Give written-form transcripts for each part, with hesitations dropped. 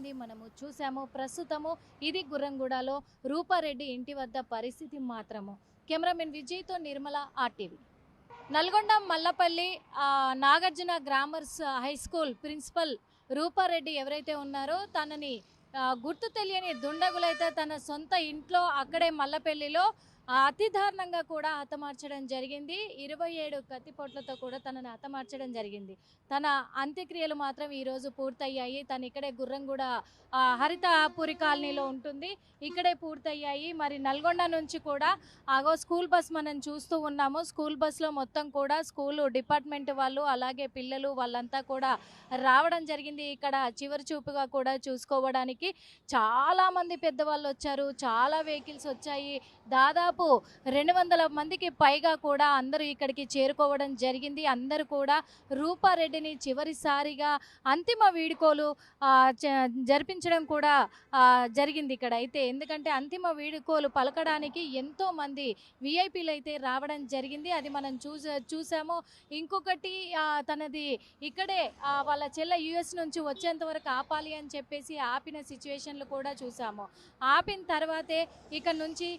జరిగింది మనము చూసాము. ప్రస్తుతము ఇది గుర్రంగూడలో రూపారెడ్డి ఇంటి వద్ద పరిస్థితి మాత్రము. Cameraman విజయ్తో Nirmala RTV. Nalgonda Mallapalli Nagarjuna grammars high school principal Rupa Reddy ఎవరైతే ఉన్నారో తనని గుర్తు తెలియని దుండగులైతే తన సొంత ఇంట్లో అక్కడే మల్లపల్లిలో అతి దారుణంగా కూడా హతమార్చడం జరిగింది. 27 కత్తిపోట్లతో కూడా తనని హతమార్చడం జరిగింది. తన అంత్యక్రియలు మాత్రం ఈరోజు పూర్తయ్యాయి. తను ఇక్కడే గుర్రంగూడ హరితపురి కాలనీలో ఉంటుంది, ఇక్కడే పూర్తయ్యాయి. మరి నల్గొండ నుంచి కూడా స్కూల్ బస్ మనం చూస్తూ ఉన్నాము. స్కూల్ బస్లో మొత్తం కూడా స్కూలు డిపార్ట్మెంట్ వాళ్ళు అలాగే పిల్లలు వాళ్ళంతా కూడా రావడం జరిగింది. ఇక్కడ చివరి చూపుగా కూడా చూసుకోవడానికి చాలామంది పెద్దవాళ్ళు వచ్చారు, చాలా వెహికల్స్ వచ్చాయి. దాదాపు 200 మందికి పైగా కూడా అందరూ ఇక్కడికి చేరుకోవడం జరిగింది. అందరూ కూడా రూపారెడ్డిని చివరిసారిగా అంతిమ వీడ్కోలు జరిపించడం కూడా జరిగింది ఇక్కడ అయితే. ఎందుకంటే అంతిమ వీడ్కోలు పలకడానికి ఎంతో మంది విఐపీలు అయితే రావడం జరిగింది. అది మనం చూసాము. ఇంకొకటి తనది ఇక్కడే వాళ్ళ చెల్లె యుఎస్ నుంచి వచ్చేంత వరకు ఆపాలి అని చెప్పేసి ఆపిన సిచ్యువేషన్లు కూడా చూసాము. ఆపిన తర్వాతే ఇక్కడ నుంచి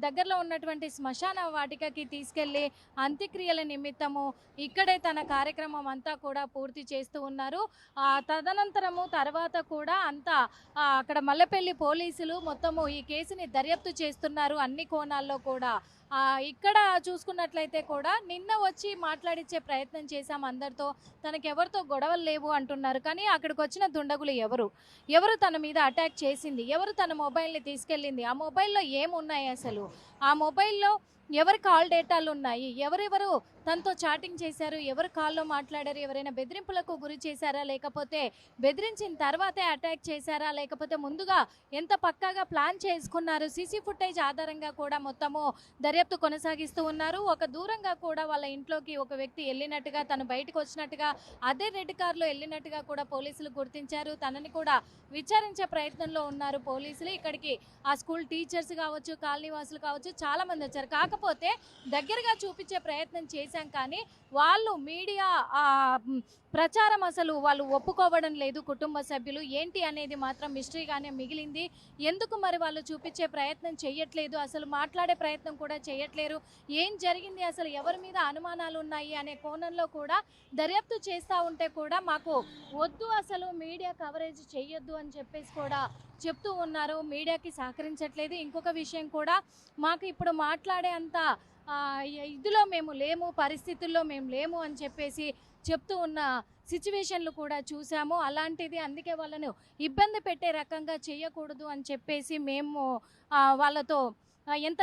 దగ్గరలో ఉన్నటువంటి శ్మశాన వాటికకి తీసుకెళ్లి అంత్యక్రియల నిమిత్తము ఇక్కడే తన కార్యక్రమం అంతా కూడా పూర్తి చేస్తూ ఉన్నారు. తదనంతరము తర్వాత కూడా అంతా అక్కడ మల్లపల్లి పోలీసులు మొత్తము ఈ కేసుని దర్యాప్తు చేస్తున్నారు అన్ని కోణాల్లో కూడా. ఇక్కడ చూసుకున్నట్లయితే కూడా నిన్న వచ్చి మాట్లాడించే ప్రయత్నం చేశాం అందరితో, తనకెవరితో గొడవలు లేవు అంటున్నారు. కానీ అక్కడికి వచ్చిన దుండగులు ఎవరు తన మీద అటాక్ చేసింది, ఎవరు తన మొబైల్ని తీసుకెళ్ళింది, ఆ మొబైల్లో ఏమున్నాయి, అసలు ఆ మొబైల్లో ఎవరి కాల్ డేటాలు ఉన్నాయి, ఎవరెవరు తనతో చాటింగ్ చేశారు, ఎవరు కాల్లో మాట్లాడారు, ఎవరైనా బెదిరింపులకు గురి చేశారా, లేకపోతే బెదిరించిన తర్వాతే అటాక్ చేశారా, లేకపోతే ముందుగా ఎంత పక్కాగా ప్లాన్ చేసుకున్నారు. సీసీ ఫుటేజ్ ఆధారంగా కూడా మొత్తము దర్యాప్తు కొనసాగిస్తూ ఉన్నారు. ఒక దూరంగా కూడా వాళ్ళ ఇంట్లోకి ఒక వ్యక్తి వెళ్ళినట్టుగా, తను బయటకు వచ్చినట్టుగా, అదే రెడ్ కార్లో వెళ్ళినట్టుగా కూడా పోలీసులు గుర్తించారు. తనని కూడా విచారించే ప్రయత్నంలో ఉన్నారు పోలీసులు. ఇక్కడికి ఆ స్కూల్ టీచర్స్ కావచ్చు, కాలనీ వాసులు కావచ్చు, చాలా మంది వచ్చారు. కాకపోతే దగ్గరగా చూపించే ప్రయత్నం చేశాం కానీ వాళ్ళు మీడియా ప్రచారం అసలు వాళ్ళు ఒప్పుకోవడం లేదు. కుటుంబ సభ్యులు ఏంటి అనేది మాత్రం మిస్టరీగానే మిగిలింది. ఎందుకు మరి వాళ్ళు చూపించే ప్రయత్నం చేయట్లేదు, అసలు మాట్లాడే ప్రయత్నం కూడా చేయట్లేరు, ఏం జరిగింది, అసలు ఎవరి మీద అనుమానాలు ఉన్నాయి అనే కోణంలో కూడా దర్యాప్తు చేస్తూ ఉంటే కూడా మాకు వద్దు, అసలు మీడియా కవరేజ్ చెయ్యొద్దు అని చెప్పేసి కూడా చెప్తూ ఉన్నారు. మీడియాకి సహకరించట్లేదు. ఇంకొక విషయం కూడా, మాకు ఇప్పుడు మాట్లాడే అంత ఇదిలో మేము లేము, పరిస్థితుల్లో మేము లేము అని చెప్పేసి చెప్తూ ఉన్న సిచ్యువేషన్లు కూడా చూసాము. అలాంటిది అందుకే వాళ్ళను ఇబ్బంది పెట్టే రకంగా చేయకూడదు అని చెప్పేసి మేము వాళ్ళతో ఎంత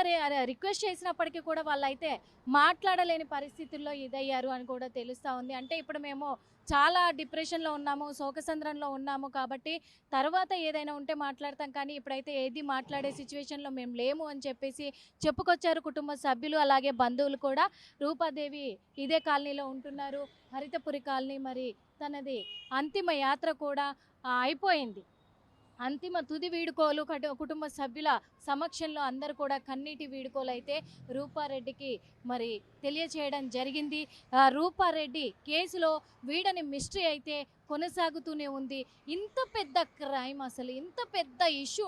రిక్వెస్ట్ చేసినప్పటికీ కూడా వాళ్ళైతే మాట్లాడలేని పరిస్థితుల్లో ఇదయ్యారు అని కూడా తెలుస్తూ ఉంది. అంటే ఇప్పుడు మేము చాలా డిప్రెషన్లో ఉన్నాము, శోకసంద్రంలో ఉన్నాము కాబట్టి తర్వాత ఏదైనా ఉంటే మాట్లాడతాం, కానీ ఇప్పుడైతే ఏది మాట్లాడే సిచ్యువేషన్లో మేము లేము అని చెప్పేసి చెప్పుకొచ్చారు కుటుంబ సభ్యులు అలాగే బంధువులు కూడా. రూపాదేవి ఇదే కాలనీలో ఉంటున్నారు, హరితపురి కాలనీ. మరి తనది అంతిమ యాత్ర కూడా అయిపోయింది. అంతిమ తుది వీడుకోలు కుటుంబ సభ్యుల సమక్షంలో అందరూ కూడా కన్నీటి వీడుకోలు అయితే రూపారెడ్డికి మరి తెలియచేయడం జరిగింది. రూపారెడ్డి కేసులో వీడని మిస్టరీ అయితే కొనసాగుతూనే ఉంది. ఇంత పెద్ద క్రైమ్, అసలు ఇంత పెద్ద ఇష్యూ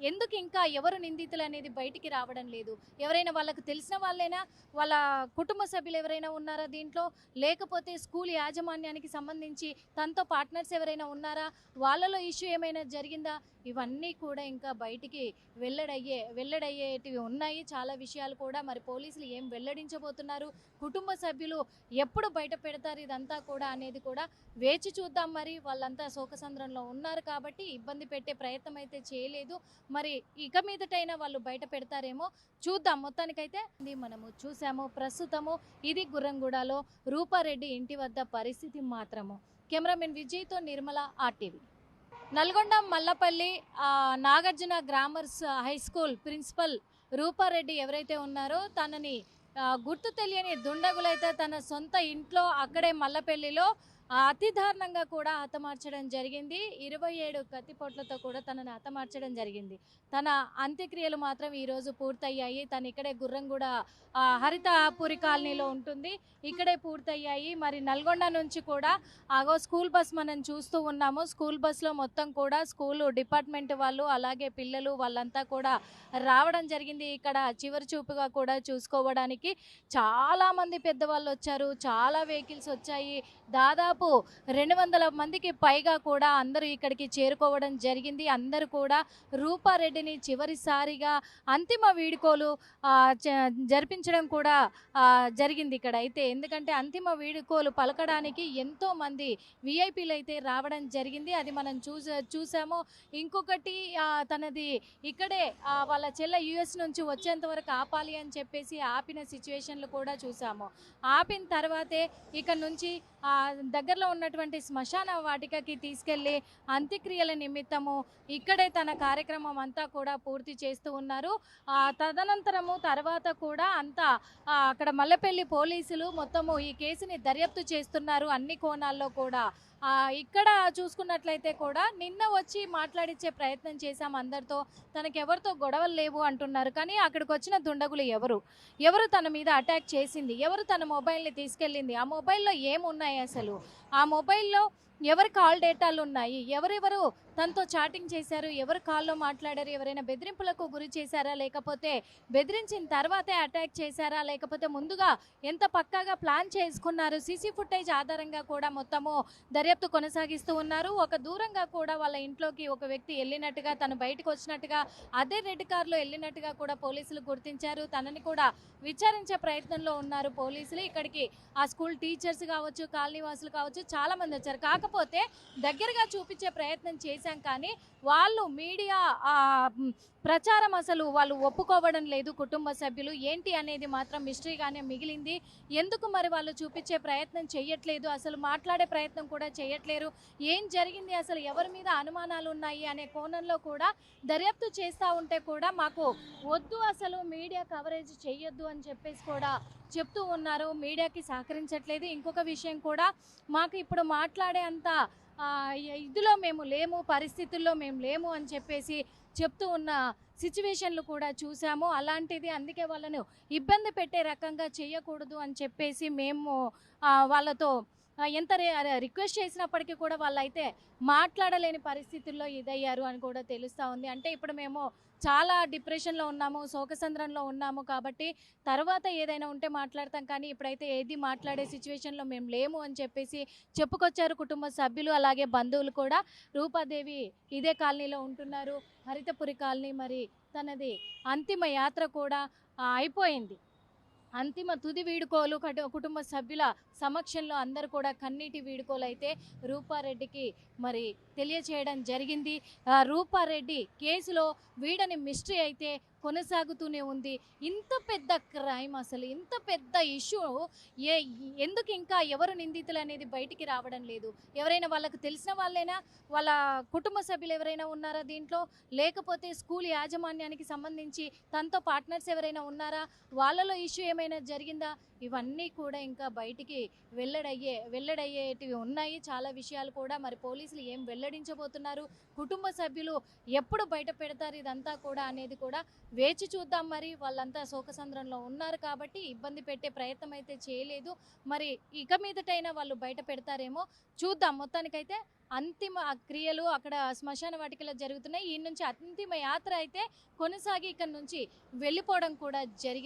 ఎందుకు ఇంకా ఎవరు నిందితులు అనేది బయటికి రావడం లేదు? ఎవరైనా వాళ్ళకు తెలిసిన వాళ్ళైనా, వాళ్ళ కుటుంబ సభ్యులు ఎవరైనా ఉన్నారా దీంట్లో, లేకపోతే స్కూల్ యాజమాన్యానికి సంబంధించి తనతో పార్ట్నర్స్ ఎవరైనా ఉన్నారా, వాళ్ళలో ఇష్యూ ఏమైనా జరిగిందా, ఇవన్నీ కూడా ఇంకా బయటికి వెల్లడయ్యేటివి ఉన్నాయి చాలా విషయాలు కూడా. మరి పోలీసులు ఏం వెల్లడించబోతున్నారు, కుటుంబ సభ్యులు ఎప్పుడు బయట పెడతారు ఇదంతా కూడా అనేది కూడా వేచి చూద్దాం. మరి వాళ్ళంతా శోకసంద్రంలో ఉన్నారు కాబట్టి ఇబ్బంది పెట్టే ప్రయత్నం అయితే చేయలేదు. మరి ఇక మీదటైనా వాళ్ళు బయట పెడతారేమో చూద్దాం. మొత్తానికైతే మనము చూసాము. ప్రస్తుతము ఇది గుర్రంగూడలో రూపారెడ్డి ఇంటి వద్ద పరిస్థితి మాత్రము. Cameraman విజయ్తో Nirmala RTV. Nalgonda Mallapalli Nagarjuna grammars high school principal Rupa Reddy ఎవరైతే ఉన్నారో తనని గుర్తు తెలియని దుండగులైతే తన సొంత ఇంట్లో అక్కడే మల్లపల్లిలో అతి దారుణంగా కూడా హతమార్చడం జరిగింది. 27 కత్తిపోట్లతో కూడా తనని హతమార్చడం జరిగింది. తన అంత్యక్రియలు మాత్రం ఈరోజు పూర్తయ్యాయి. తను ఇక్కడే గుర్రంగూడ హరితపురి కాలనీలో ఉంటుంది. ఇక్కడే పూర్తయ్యాయి. మరి నల్గొండ నుంచి కూడా స్కూల్ బస్ మనం చూస్తూ ఉన్నాము. స్కూల్ బస్లో మొత్తం కూడా స్కూలు డిపార్ట్మెంట్ వాళ్ళు అలాగే పిల్లలు వాళ్ళంతా కూడా రావడం జరిగింది. ఇక్కడ చివరి చూపుగా కూడా చూసుకోవడానికి చాలామంది పెద్దవాళ్ళు వచ్చారు. చాలా వెహికల్స్ వచ్చాయి. దాదాపు 200 మందికి పైగా కూడా అందరూ ఇక్కడికి చేరుకోవడం జరిగింది. అందరూ కూడా రూపారెడ్డిని చివరిసారిగా అంతిమ వీడ్కోలు జరిపించడం కూడా జరిగింది ఇక్కడ అయితే. ఎందుకంటే అంతిమ వీడ్కోలు పలకడానికి ఎంతో మంది విఐపీలు అయితే రావడం జరిగింది. అది మనం చూసాము. ఇంకొకటి తనది ఇక్కడే వాళ్ళ చెల్ల యుఎస్ నుంచి వచ్చేంత వరకు ఆపాలి అని చెప్పేసి ఆపిన సిచ్యువేషన్లు కూడా చూసాము. ఆపిన తర్వాతే ఇక్కడ నుంచి దగ్గరలో ఉన్నటువంటి శ్మశాన వాటికకి తీసుకెళ్ళి అంత్యక్రియల నిమిత్తము ఇక్కడే తన కార్యక్రమం అంతా కూడా పూర్తి చేస్తూ ఉన్నారు. తదనంతరము తర్వాత కూడా అంతా అక్కడ మల్లెపల్లి పోలీసులు మొత్తము ఈ కేసుని దర్యాప్తు చేస్తున్నారు అన్ని కోణాల్లో కూడా. ఇక్కడ చూసుకున్నట్లయితే కూడా నిన్న వచ్చి మాట్లాడించే ప్రయత్నం చేశాం అందరితో. తనకెవరితో గొడవలు లేవు అంటున్నారు. కానీ అక్కడికి వచ్చిన దుండగులు ఎవరు తన మీద అటాక్ చేసింది, ఎవరు తన మొబైల్ని తీసుకెళ్ళింది, ఆ మొబైల్లో ఏమున్నాయి అసలు, ఆ మొబైల్లో ఎవరి కాల్ డేటాలు ఉన్నాయి, ఎవరెవరు తనతో చాటింగ్ చేశారు, ఎవరు కాల్లో మాట్లాడారు, ఎవరైనా బెదిరింపులకు గురి చేశారా, లేకపోతే బెదిరించిన తర్వాతే అటాక్ చేశారా, లేకపోతే ముందుగా ఎంత పక్కాగా ప్లాన్ చేసుకున్నారు. సీసీ ఫుటేజ్ ఆధారంగా కూడా మొత్తము దర్యాప్తు కొనసాగిస్తూ ఉన్నారు. ఒక దూరంగా కూడా వాళ్ళ ఇంట్లోకి ఒక వ్యక్తి వెళ్ళినట్టుగా, తను బయటకు వచ్చినట్టుగా, అదే రెడ్ కార్లో వెళ్ళినట్టుగా కూడా పోలీసులు గుర్తించారు. తనని కూడా విచారించే ప్రయత్నంలో ఉన్నారు పోలీసులు. ఇక్కడికి ఆ స్కూల్ టీచర్స్ కావచ్చు, కాలనీ వాసులు కావచ్చు, చాలా మంది వచ్చారు. కాకపోతే దగ్గరగా చూపించే ప్రయత్నం చేశాం కానీ వాళ్ళు మీడియా ప్రచారం అసలు వాళ్ళు ఒప్పుకోవడం లేదు. కుటుంబ సభ్యులు ఏంటి అనేది మాత్రం మిస్టరీగానే మిగిలింది. ఎందుకు మరి వాళ్ళు చూపించే ప్రయత్నం చేయట్లేదు, అసలు మాట్లాడే ప్రయత్నం కూడా చేయట్లేరు, ఏం జరిగింది, అసలు ఎవరి మీద అనుమానాలు ఉన్నాయి అనే కోణంలో కూడా దర్యాప్తు చేస్తూ ఉంటే కూడా మాకు వద్దు, అసలు మీడియా కవరేజ్ చేయొద్దు అని చెప్పేసి కూడా చెప్తూ ఉన్నారు. మీడియాకి సహకరించట్లేదు. ఇంకొక విషయం కూడా, మాకు ఇప్పుడు మాట్లాడే అంత ఇదిలో మేము లేము, పరిస్థితుల్లో మేము లేము అని చెప్పేసి చెప్తూ ఉన్న సిచ్యువేషన్లు కూడా చూసాము. అలాంటిది అందుకే వాళ్ళను ఇబ్బంది పెట్టే రకంగా చేయకూడదు అని చెప్పేసి మేము వాళ్ళతో ఎంత రిక్వెస్ట్ చేసినప్పటికీ కూడా వాళ్ళైతే మాట్లాడలేని పరిస్థితుల్లో ఇదయ్యారు అని కూడా తెలుస్తూ ఉంది. అంటే ఇప్పుడు మేము చాలా డిప్రెషన్లో ఉన్నాము, శోకసంద్రంలో ఉన్నాము కాబట్టి తర్వాత ఏదైనా ఉంటే మాట్లాడతాం, కానీ ఇప్పుడైతే ఏది మాట్లాడే సిచ్యువేషన్లో మేము లేము అని చెప్పేసి చెప్పుకొచ్చారు కుటుంబ సభ్యులు అలాగే బంధువులు కూడా. రూపాదేవి ఇదే కాలనీలో ఉంటున్నారు, హరితపురి కాలనీ. మరి తనది అంతిమ యాత్ర కూడా అయిపోయింది. అంతిమ తుది వీడుకోలు కుటుంబ సభ్యుల సమక్షంలో అందరూ కూడా కన్నీటి వీడుకోలు అయితే రూపారెడ్డికి మరి తెలియచేయడం జరిగింది. రూపారెడ్డి కేసులో వీడని మిస్టరీ అయితే కొనసాగుతూనే ఉంది. ఇంత పెద్ద క్రైమ్, అసలు ఇంత పెద్ద ఇష్యూ ఎందుకు ఇంకా ఎవరు నిందితులు అనేది బయటికి రావడం లేదు? ఎవరైనా వాళ్ళకు తెలిసిన వాళ్ళైనా, వాళ్ళ కుటుంబ సభ్యులు ఎవరైనా ఉన్నారా దీంట్లో, లేకపోతే స్కూల్ యాజమాన్యానికి సంబంధించి తనతో పార్ట్నర్స్ ఎవరైనా ఉన్నారా, వాళ్ళలో ఇష్యూ ఏమైనా జరిగిందా, ఇవన్నీ కూడా ఇంకా బయటికి వెల్లడయ్యేటివి ఉన్నాయి చాలా విషయాలు కూడా. మరి పోలీసులు ఏం వెల్లడించబోతున్నారు, కుటుంబ సభ్యులు ఎప్పుడు బయట పెడతారు ఇదంతా కూడా అనేది కూడా వేచి చూద్దాం. మరి వాళ్ళంతా శోకసంద్రంలో ఉన్నారు కాబట్టి ఇబ్బంది పెట్టే ప్రయత్నం అయితే చేయలేదు. మరి ఇక మీదటైనా వాళ్ళు బయట పెడతారేమో చూద్దాం. మొత్తానికైతే అంతిమ క్రియలు అక్కడ శ్మశాన వాటికలో జరుగుతున్నాయి. ఈ నుంచి అంతిమ యాత్ర అయితే కొనసాగి ఇక్కడ నుంచి వెళ్ళిపోవడం కూడా జరిగింది.